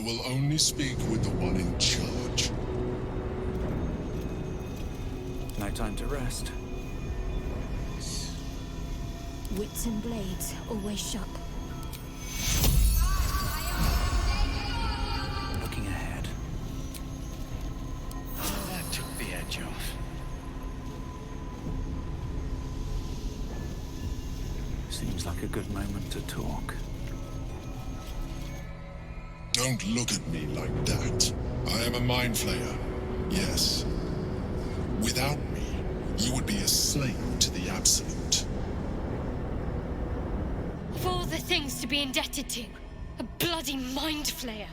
will only speak with the one in charge. No time to rest. Wits and blades always sharp. Looking ahead. That took the edge off. Seems like a good moment to talk. Don't look at me like that. I am a mind flayer. Yes. Without me, you would be a slave to the Absolute. Of all the things to be indebted to, a bloody mind flayer.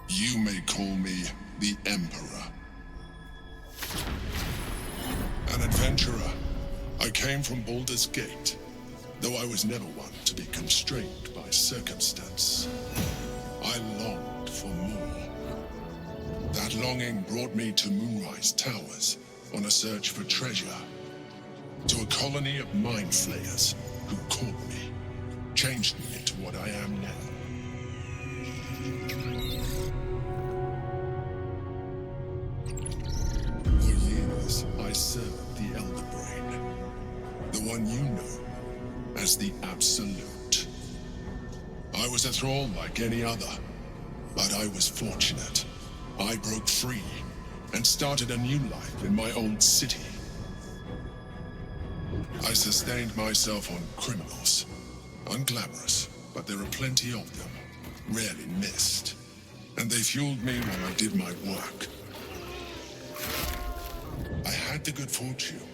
You may call me the Emperor. An adventurer. I came from Baldur's Gate, though I was never one to be constrained by circumstance. I longed for more. That longing brought me to Moonrise Towers on a search for treasure. To a colony of mind flayers who caught me, changed me into what I am now. For years, I served the Elder Brain, the one you know as the Absolute. I was a thrall like any other, but I was fortunate. I broke free and started a new life in my old city. I sustained myself on criminals. Unglamorous, but there are plenty of them, rarely missed. And they fueled me while I did my work. I had the good fortune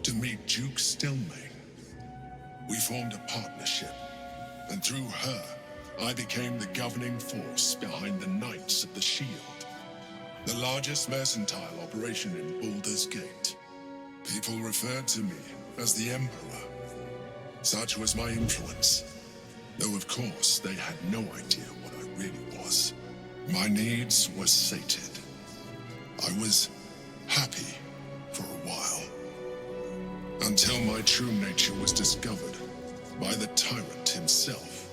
to meet Duke Stelmane. We formed a partnership, and through her, I became the governing force behind the Knights of the Shield, the largest mercantile operation in Baldur's Gate. People referred to me as the Emperor. Such was my influence, though of course they had no idea what I really was. My needs were sated. I was happy for a while, until my true nature was discovered by the tyrant himself,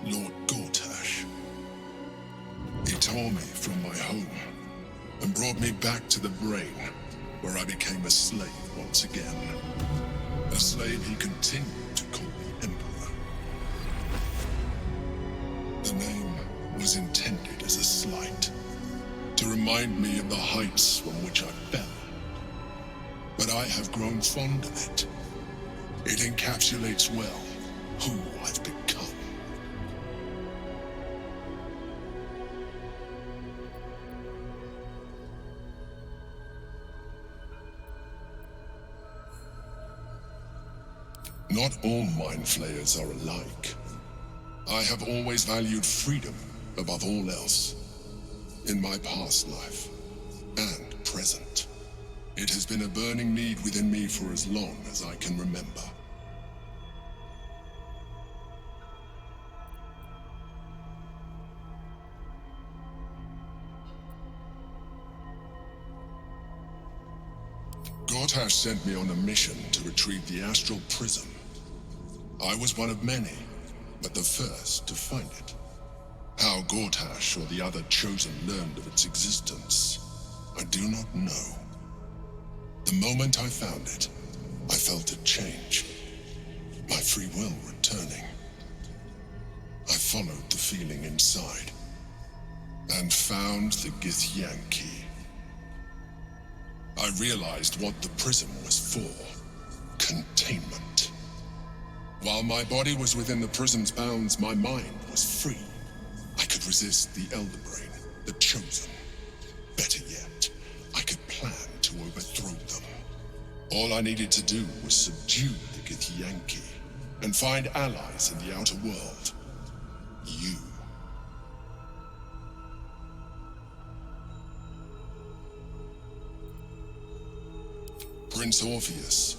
Lord Gortash. He tore me from my home and brought me back to the Brain, where I became a slave once again. A slave he continued to call the Emperor. The name was intended as a slight, to remind me of the heights from which I fell. But I have grown fond of it. It encapsulates well who I've become. Not all mind flayers are alike. I have always valued freedom above all else. In my past life and present, it has been a burning need within me for as long as I can remember. Gortash sent me on a mission to retrieve the Astral Prism. I was one of many, but the first to find it. How Gortash or the other Chosen learned of its existence, I do not know. The moment I found it, I felt it change, my free will returning. I followed the feeling inside, and found the Githyanki. I realized what the prism was for: containment. While my body was within the prism's bounds, my mind was free. I could resist the Elder Brain, the Chosen. Better yet, I could plan to overthrow them. All I needed to do was subdue the Githyanki and find allies in the outer world. You. Prince Orpheus,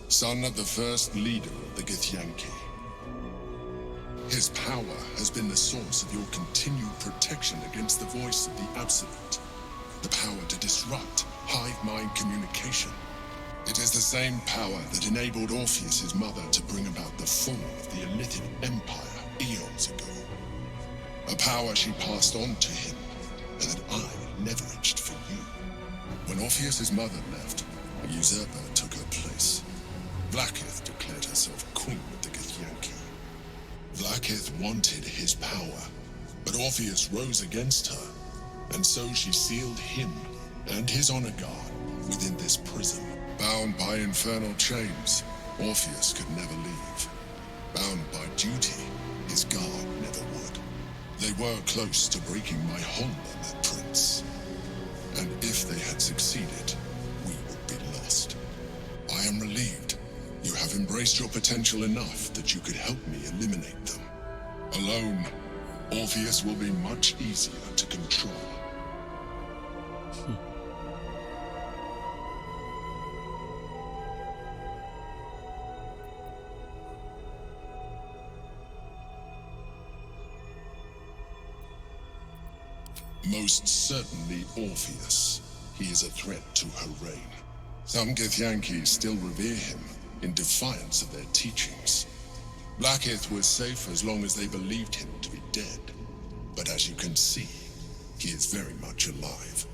son of the first leader of the Githyanki. His power has been the source of your continued protection against the voice of the Absolute. The power to disrupt hive mind communication. It is the same power that enabled Orpheus's mother to bring about the fall of the Illithid Empire eons ago. A power she passed on to him, and that I leveraged for you. When Orpheus's mother left, a usurper took her place. Vlaakith declared herself queen of the Githyanki. Vlaakith wanted his power, but Orpheus rose against her, and so she sealed him and his honor guard within this prison. Bound by infernal chains, Orpheus could never leave. Bound by duty, his guard never would. They were close to breaking my hold on that prince. And if they had succeeded, we would be lost. I am relieved. You have embraced your potential enough that you could help me eliminate them. Alone, Orpheus will be much easier to control. Most certainly Orpheus. He is a threat to her reign. Some Githyanki still revere him in defiance of their teachings. Vlaakith was safe as long as they believed him to be dead. But as you can see, he is very much alive.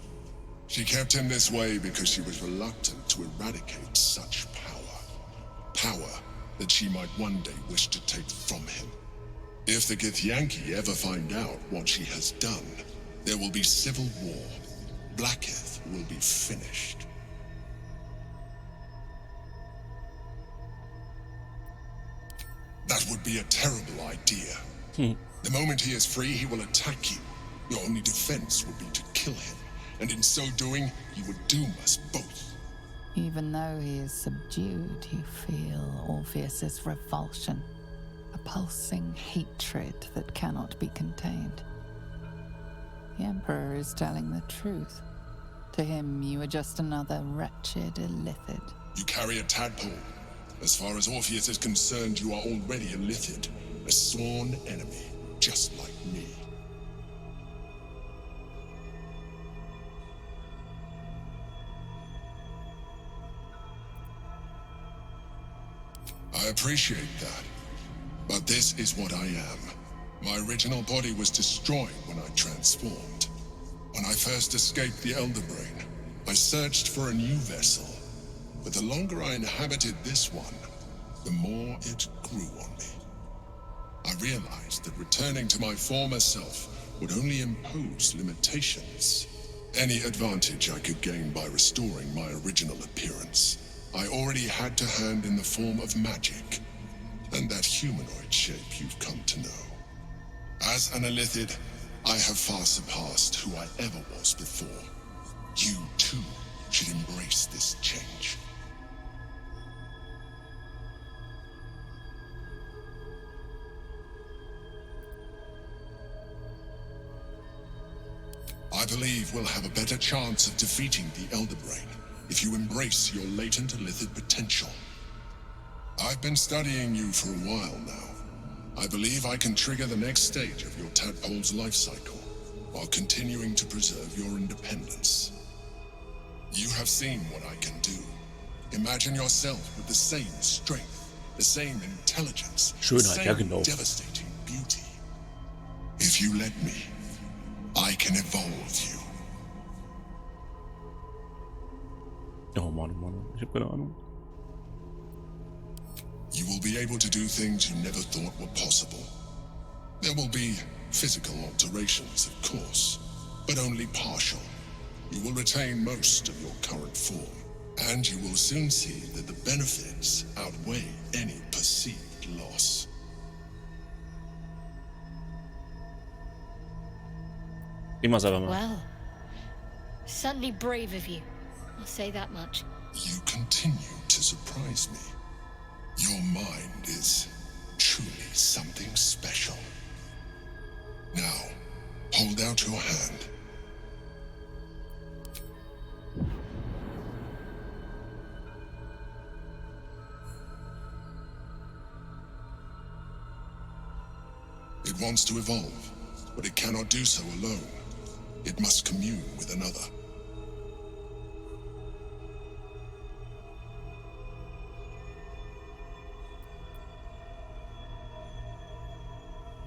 She kept him this way because she was reluctant to eradicate such power. Power that she might one day wish to take from him. If the Githyanki ever find out what she has done, there will be civil war. Vlaakith will be finished. That would be a terrible idea. The moment he is free, he will attack you. Your only defense would be to kill him, and in so doing, he would doom us both. Even though he is subdued, you feel Orpheus's revulsion, a pulsing hatred that cannot be contained. The Emperor is telling the truth. To him, you are just another wretched illithid. You carry a tadpole. As far as Orpheus is concerned, you are already illithid, a sworn enemy, just like me. I appreciate that, but this is what I am. My original body was destroyed when I transformed. When I first escaped the Elder Brain, I searched for a new vessel. But the longer I inhabited this one, the more it grew on me. I realized that returning to my former self would only impose limitations. Any advantage I could gain by restoring my original appearance, I already had to hand in the form of magic, and that humanoid shape you've come to know. As an illithid, I have far surpassed who I ever was before. You, too, should embrace this change. I believe we'll have a better chance of defeating the Elder Brain if you embrace your latent illithid potential. I've been studying you for a while now. I believe I can trigger the next stage of your tadpole's life cycle, while continuing to preserve your independence. You have seen what I can do. Imagine yourself with the same strength, the same intelligence, the Schönheit, same ja genau. devastating beauty. If you let me, I can evolve you. Oh Mann, ich hab keine Ahnung. You will be able to do things you never thought were possible. There will be physical alterations, of course, but only partial. You will retain most of your current form, and you will soon see that the benefits outweigh any perceived loss. Ich mach's einfach mal. Well, certainly brave of you. I'll say that much. You continue to surprise me. Your mind is truly something special. Now, hold out your hand. It wants to evolve, but it cannot do so alone. It must commune with another.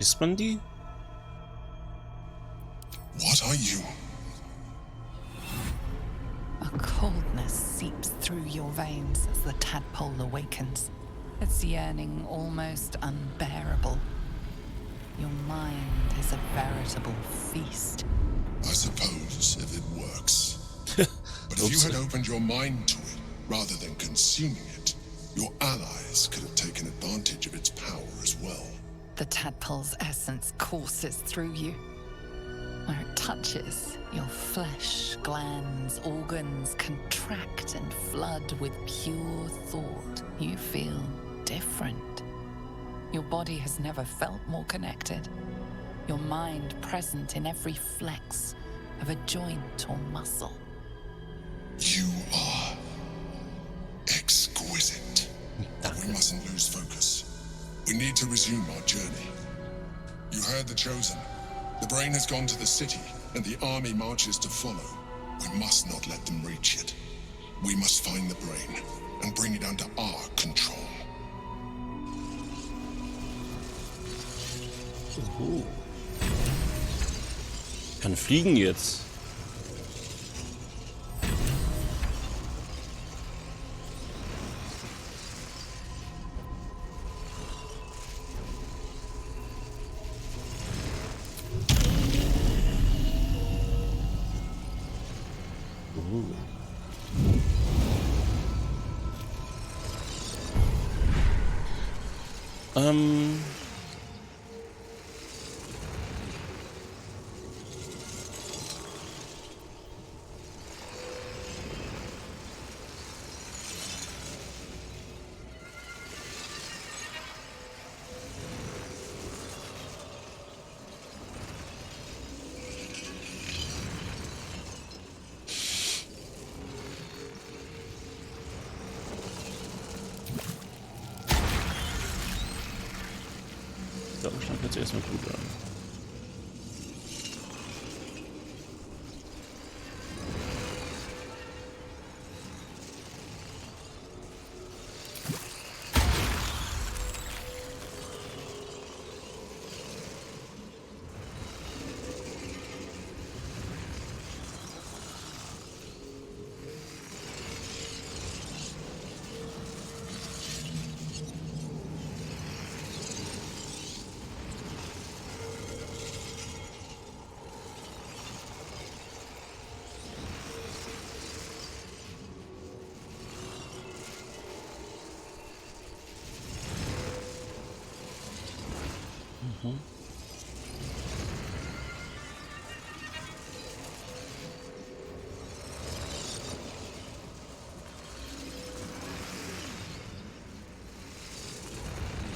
Ist man die? What are you? A coldness seeps through your veins as the tadpole awakens, its yearning almost unbearable. Your mind is a veritable feast. I suppose if it works. But if you had opened your mind to it, rather than consuming it, your allies could have taken advantage of its power as well. The tadpole's essence courses through you. Where it touches, your flesh, glands, organs contract and flood with pure thought. You feel different. Your body has never felt more connected. Your mind present in every flex of a joint or muscle. You are exquisite. We mustn't lose focus. We need to resume our journey. You heard the Chosen. The brain has gone to the city, and the army marches to follow. We must not let them reach it. We must find the brain and bring it under our control. Kann fliegen jetzt. Der Umschlag hört sich erstmal gut an.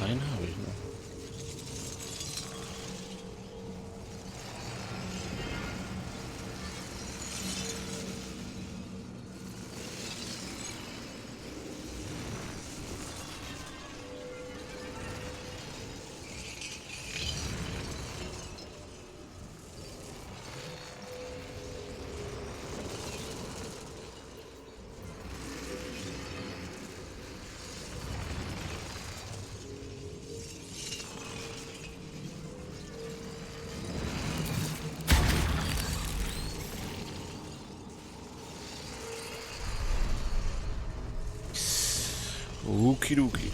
Einen habe ich noch. Okidoki.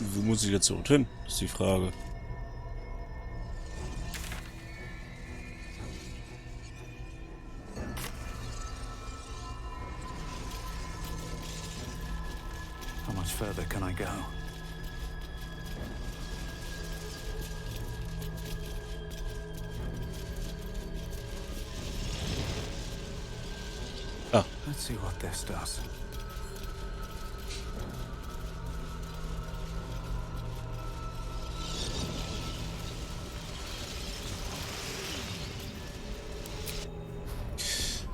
Wo muss ich jetzt hin? Ist die Frage. How much further can I go? Ah. Let's see what this does.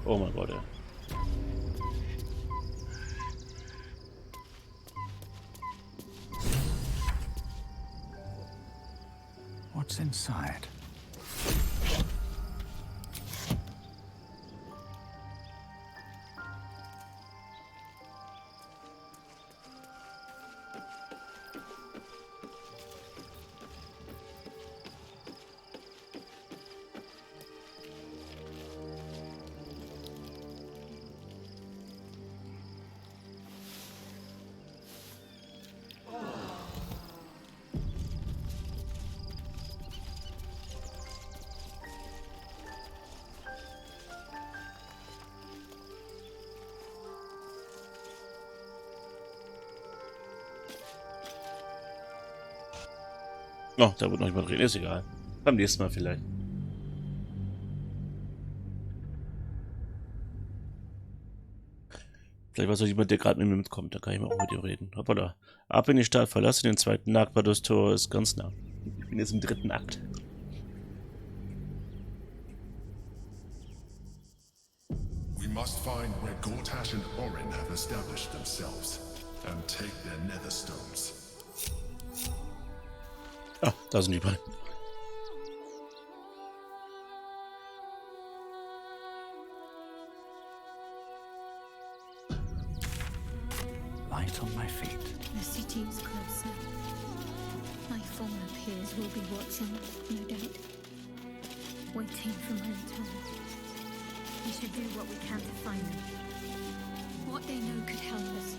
Oh mein Gott, ja. What's inside? Oh, da wird noch jemand reden. Ist egal. Beim nächsten Mal vielleicht. Vielleicht war es auch jemand, der gerade mit mir mitkommt. Da kann ich mal auch mit dir reden. Hoppala. Ab in die Stadt, verlasse den zweiten Akt, weil das Tor ist ganz nah. Ich bin jetzt im dritten Akt. We must find where Gortash and Orin have established themselves and take their netherstones. Ah, da sind die beiden. Light on my feet. The city is closer. My former peers will be watching, no doubt. Waiting for my return. We should do what we can to find them. What they know could help us.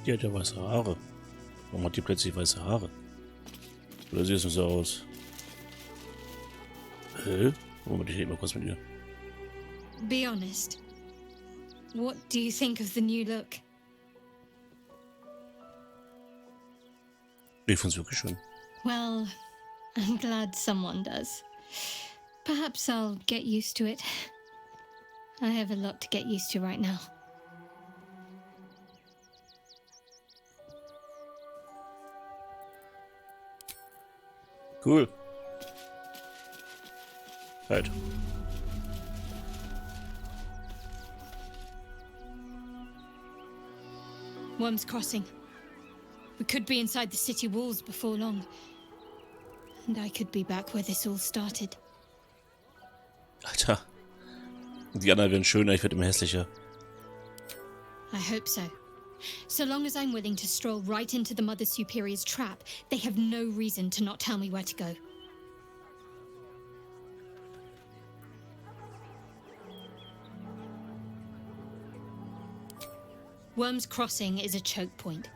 Die hat ja weiße Haare. Warum hat die plötzlich weiße Haare? Oder sieht es nur so aus? Moment, ich rede mal kurz mit ihr. Be honest. What do you think of the new look? Ich find's wirklich schön. Well, I'm glad someone does. Perhaps I'll get used to it. I have a lot to get used to right now. Cool. Halt. Worm's Crossing. We could be inside the city walls before long. And I could be back where this all started. Alter. Die anderen werden schöner, ich werde immer hässlicher. I hope so. So long as I'm willing to stroll right into the Mother Superior's trap, they have no reason to not tell me where to go. Worm's Crossing is a choke point.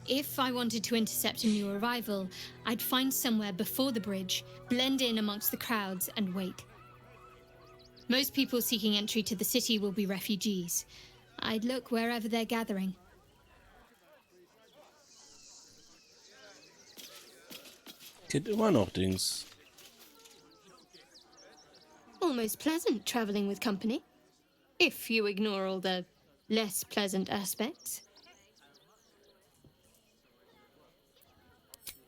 If I wanted to intercept a new arrival, I'd find somewhere before the bridge, blend in amongst the crowds, and wait. Most people seeking entry to the city will be refugees. I'd look wherever they're gathering. Die hat immer noch Dings. Almost pleasant traveling with company. If you ignore all the less pleasant aspects.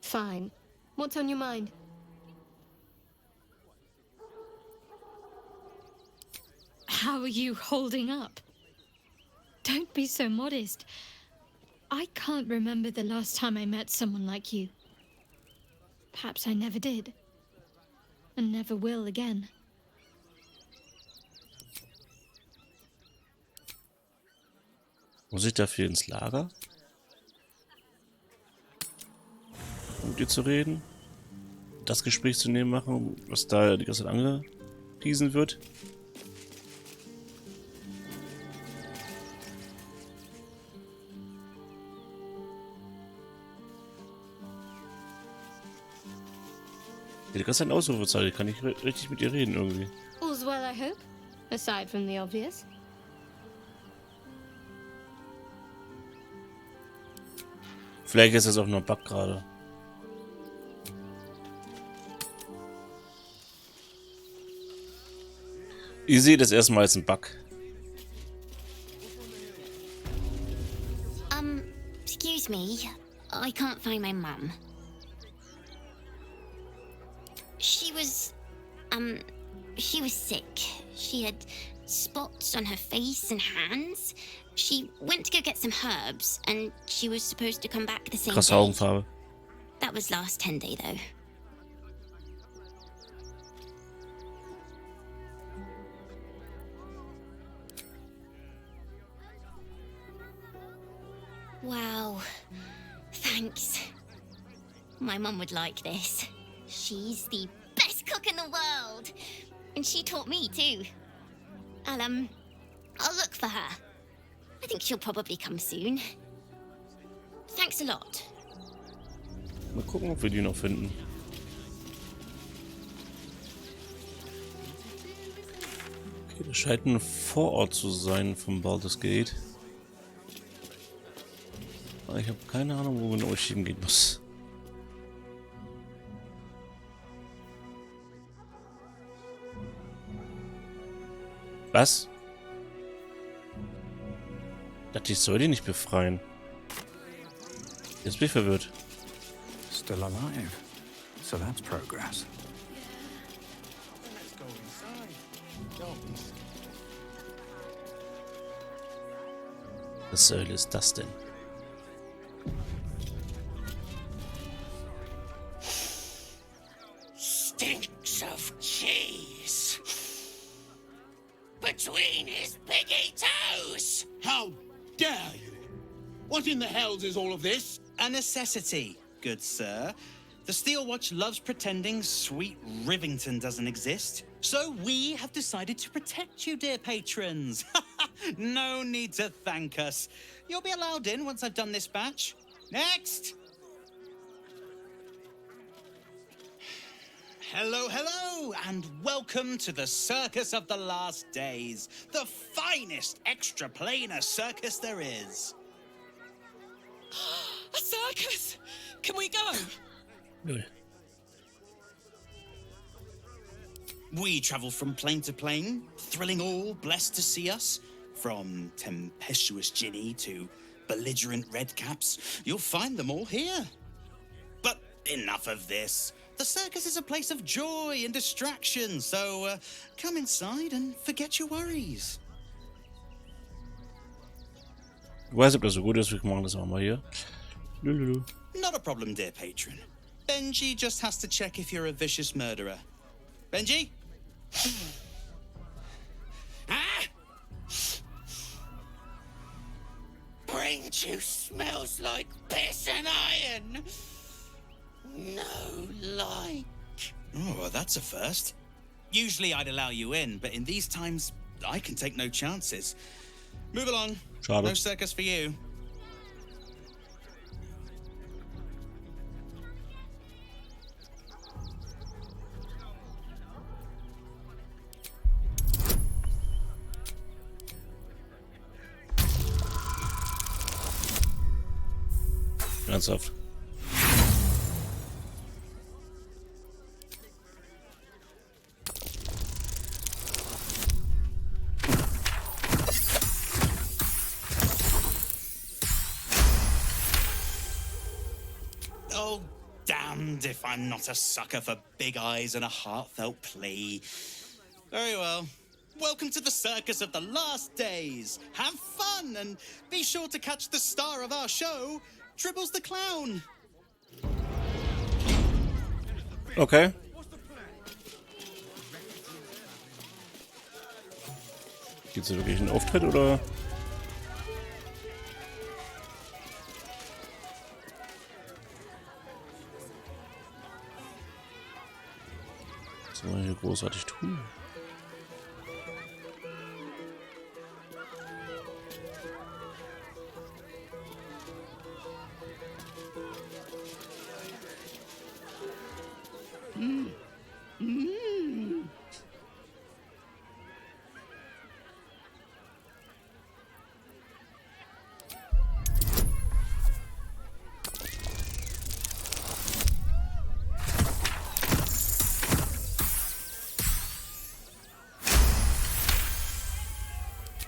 Fine. What's on your mind? How are you holding up? Don't be so modest. I can't remember the last time I met someone like you. Perhaps I never did. And never will again. Muss ich dafür ins Lager? Um mit dir zu reden? Das Gespräch zu nehmen machen, was da die ganze Zeit angepriesen wird? Die ganze Zeit ein Ausrufezeichen, kann ich richtig mit ihr reden irgendwie. All's well, I hope. Aside from the obvious. Vielleicht ist das auch nur ein Bug gerade. Ich sehe das erstmal als ein Bug. Excuse me. I can't find my mum. She was sick. She had spots on her face and hands. She went to go get some herbs, and she was supposed to come back the same Krasse day. Augenfarbe. That was last 10-day, though. Thanks. My mum would like this. She's the best cook in the world. And she taught me too. I'll look for her. I think she'll probably come soon. Thanks a lot. Mal gucken, ob wir die noch finden. Okay, das scheint ein Vorort zu sein vom Baldur's Gate. Aber ich habe keine Ahnung, wo genau ich hingehen muss. Was? Dachte ich soll die nicht befreien. Jetzt bin ich verwirrt. Still alive. So that's progress. Was zur Hölle ist das denn? Stinks of cheese. Between his piggy toes. How dare you? What in the hells is all of this? A necessity, good sir. The Steel Watch loves pretending sweet Rivington doesn't exist. So we have decided to protect you, dear patrons. No need to thank us. You'll be allowed in once I've done this batch. Next! Hello, hello, and welcome to the Circus of the Last Days, the finest extra-planar circus there is. A circus! Can we go? Nö. We travel from plane to plane, thrilling all blessed to see us. From tempestuous Ginny to belligerent redcaps, you'll find them all here. But enough of this. The circus is a place of joy and distraction, so come inside and forget your worries. Ich weiß, ob das so gut ist, wir machen das auch mal hier. Lululu. Not a problem, dear patron. Benji just has to check if you're a vicious murderer. Benji? Ah! Brain juice smells like piss and iron. No like. Oh, well, that's a first. Usually I'd allow you in, but in these times, I can take no chances. Move along. Schade. No circus for you. Ernsthaft. Oh, damned if I'm not a sucker for big eyes and a heartfelt plea. Very well. Welcome to the Circus of the Last Days. Have fun and be sure to catch the star of our show, Tribbles the Clown. Okay. Gibt's hier wirklich einen Auftritt oder? Was soll man hier großartig tun?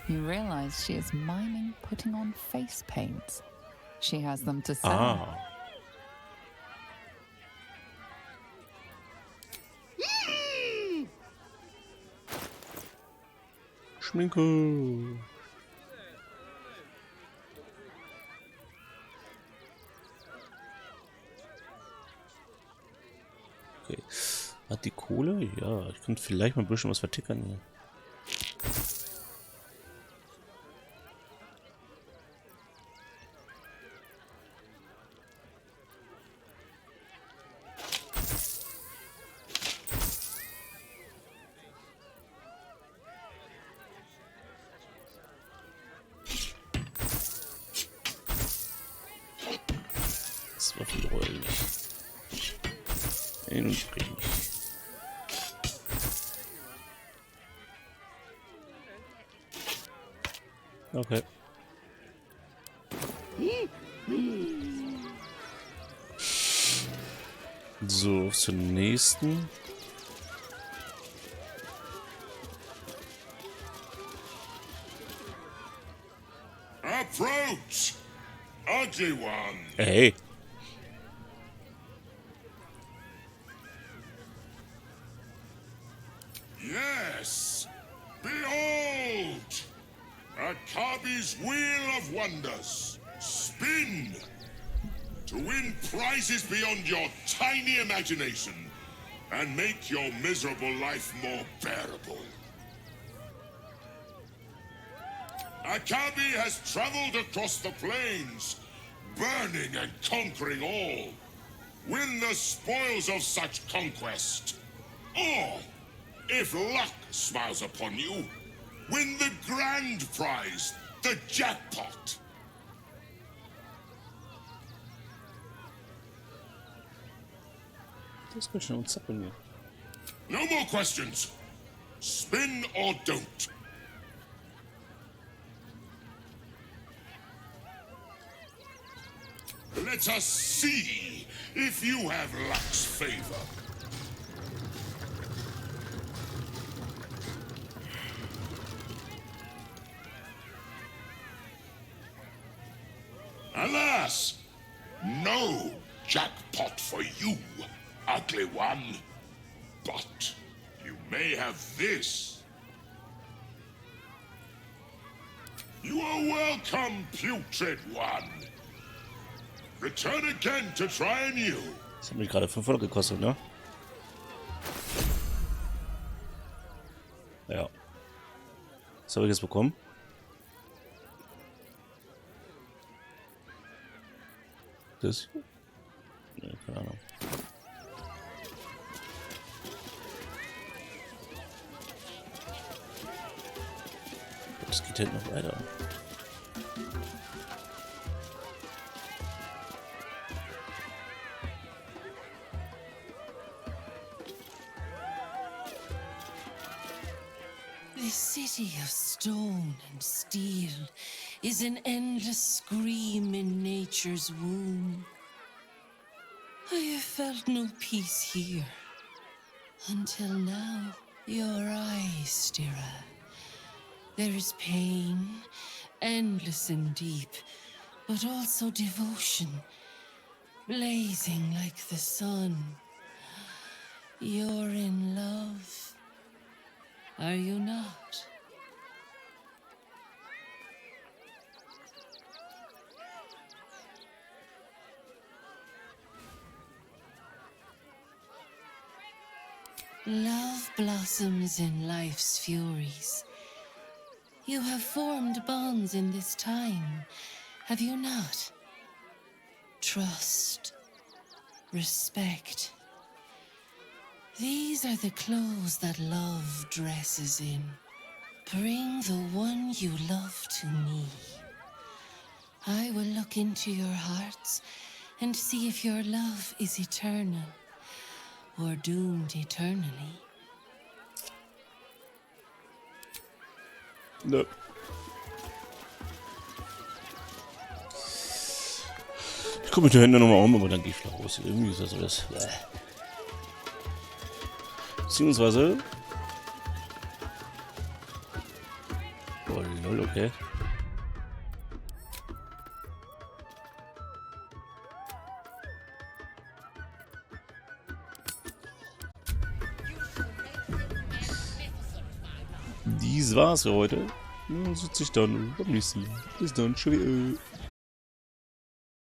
You realize she is miming putting on face paints. She has them to sell. Ah. Schminke. Okay. Hat die Kohle? Ja, ich könnte vielleicht mal ein bisschen was vertickern hier. Profilrollen. In und springen. Okay. So, zum nächsten. Approach, ugly one. Hey. Yes, behold, Akabi's wheel of wonders. Spin to win prizes beyond your tiny imagination and make your miserable life more bearable. Akabi has traveled across the plains, burning and conquering all. Win the spoils of such conquest. Or, if luck smiles upon you, win the grand prize, the jackpot. Das wird schon uns zappeln hier. No more questions. Spin or don't. Let us see if you have luck's favor. Alas, no jackpot for you, ugly one. But you may have this. You are welcome, putrid one. Return again to try anew. Das hat mich gerade 500 gekostet, ne? Ja. Was habe ich jetzt bekommen? Das hier? Ne, keine Ahnung. Das geht halt noch weiter. This city of stone and steel is an endless scream in nature's womb. I have felt no peace here until now. Your eyes, Stira. There is pain, endless and deep, but also devotion, blazing like the sun. You're in love, are you not? Love blossoms in life's furies. You have formed bonds in this time, have you not? Trust, respect. These are the clothes that love dresses in. Bring the one you love to me. I will look into your hearts and see if your love is eternal or doomed eternally. Nö. Ich gucke mit den Händen nochmal um, aber dann gehe ich wieder raus. Irgendwie ist das alles. Beziehungsweise. Oh lol, okay. Dies war's für heute. Nun sitze ich dann beim nächsten Mal. Bis dann, tschüss.